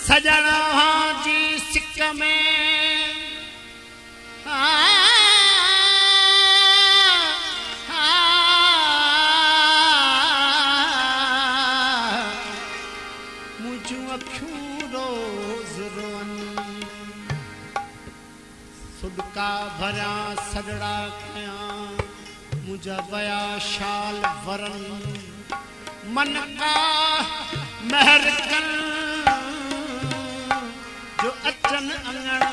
सजना जी सिक में मुझू अखियूं रोज़ रोअन सुडका भरिया सजड़ा कयां मुझा वया शाल वरन मन का महर कन जो अचन अंगण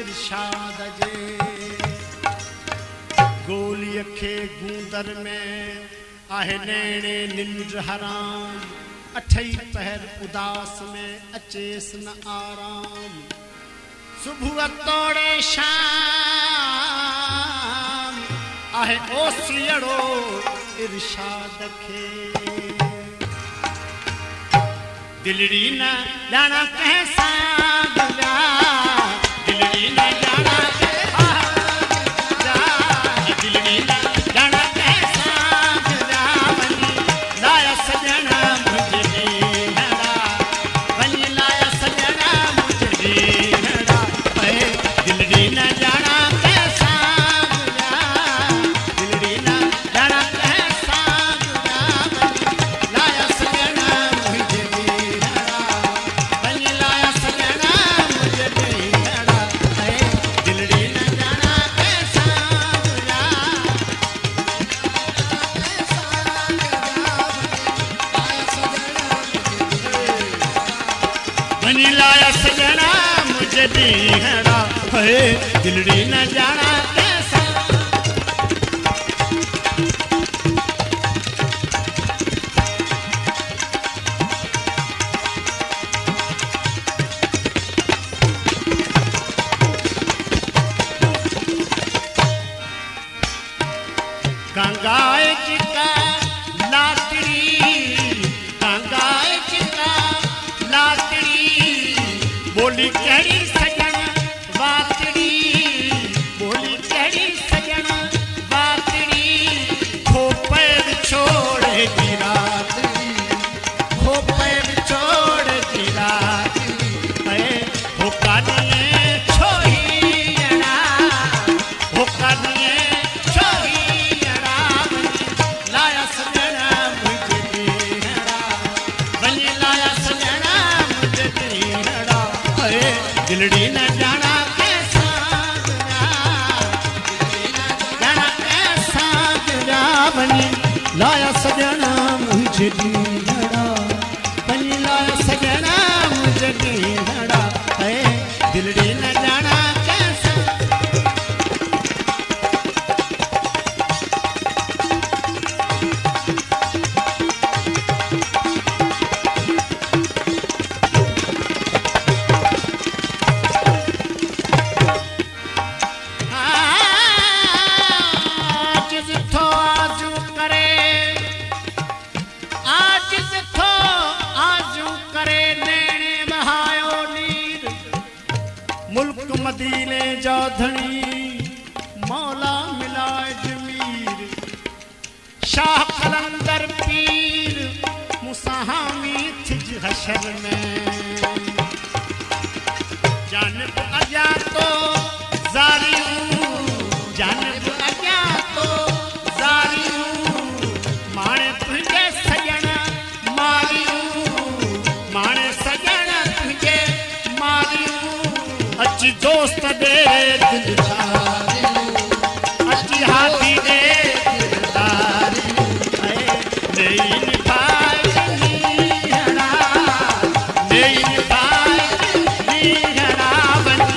इरशाद जे गोली खे गूंदर में आहे नेणे निंड हराम अठई पहर उदास में अचेस न आराम सुबह तोड़े शाम आहे ओसियड़ो इरशाद खे दिलड़ी न जाना कैसा गया दिलड़ी न जाना दिलड़ी न जाना कैसा गया बनी लाया सजना मुझे दीनड़ा बनी लाया सजना मुझे दीनड़ा दिलड़ी न जाना कैसा गया दिलड़ी न जाना कैसा गया बनी लाया सजना मुझे लाया सजना मुझे दीहड़ा है दिलड़ी न जाना कैसा गंगाए चिका लातड़ी गंगाए चिका लातड़ी बोली कड़ी सजन वातड़ी बोली कड़ी सजन वातड़ी खोपैर छोड़ की रातड़ी खोपैर छोड़ की रातड़ी हो कानिए छोहियड़ा हो कानिए छोहियड़ा लाया सजना मुझे दीनड़ा बनी लाया सजना मुझे दीनड़ा दिलड़ी न जाना कैसा जाना कैसा गया बनी लाया सजना मुझे दीनड़ा बनी लाया सजना मुझे दीनड़ा है दिलड़ी न जाना कैसा मुल्क मदीने जा धनी मौला मिलाए जमीर शाह कलंदर पीर मुसाहामी थिज हशर में जानब अजा तो जारी हूँ जानब अजा तो जारी हूँ माणे तुझे सजन मारी हूँ माणे सजन तुझे मारी हूँ अच्छी दोस्त दे दिलदारी अच्छी हाथी दे दिलदारी नहीं निभाई नीहरा नहीं निभाई नीहरा बनी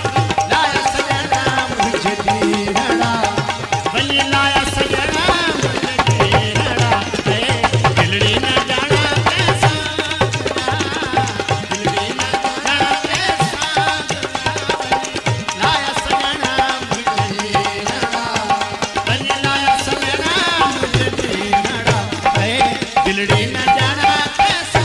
लाया सजना मुझे दीहरा बनी लाया सजना मुझे दीहरा दिलड़ी न जाना कैसा दिलड़ी न जाना कैसा लाया सजना मुझे दीहरा बनी लाया सजना मुझे दीहरा दिलड़ी न जाना कैसा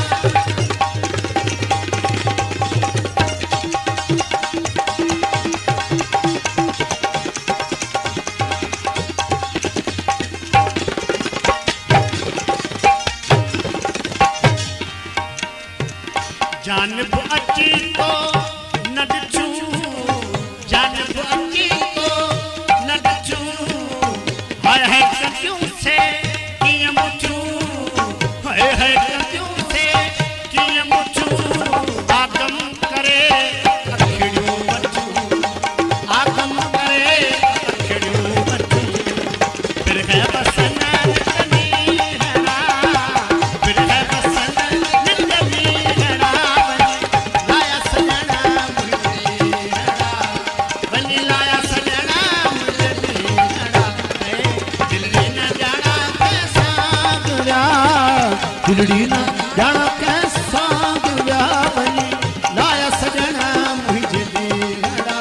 जानब अची तो न ॾिठूं जानब अची तो न ॾिठूं हाय हाय कंदियूं से कीअं मुठूं हाय हाय कंदियूं से कीअं मुठूं आगम करे अखिड़ियूं वठूं आगम करे अखिड़ियूं वठूं फिर है बसन दिलड़ी न जाना कैसा गुया बनी लाया सजना मुझे दीना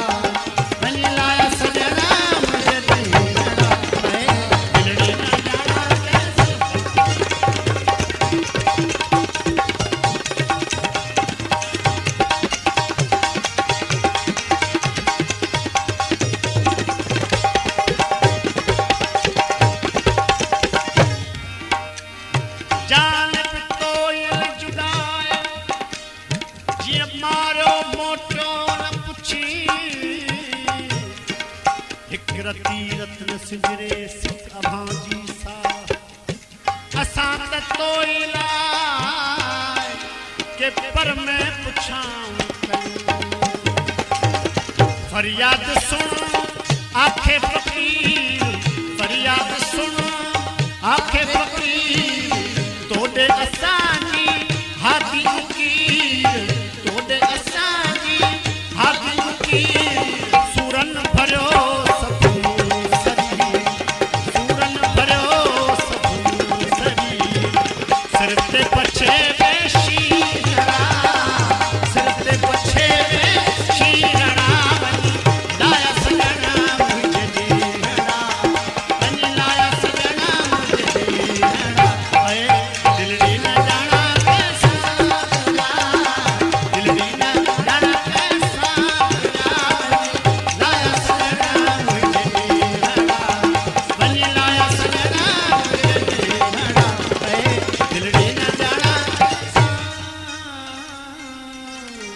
बनी लाया सजना मुझे दीना दिलड़ी न जाना जान मारो मोटो न पुछी हिक रती रत्न सिजरे सिख अभांजी सा असां त तोइला के पर में पुछाऊं फरियाद सुन आखे फकीर फरियाद सुन आखे फकीर तोड़े असां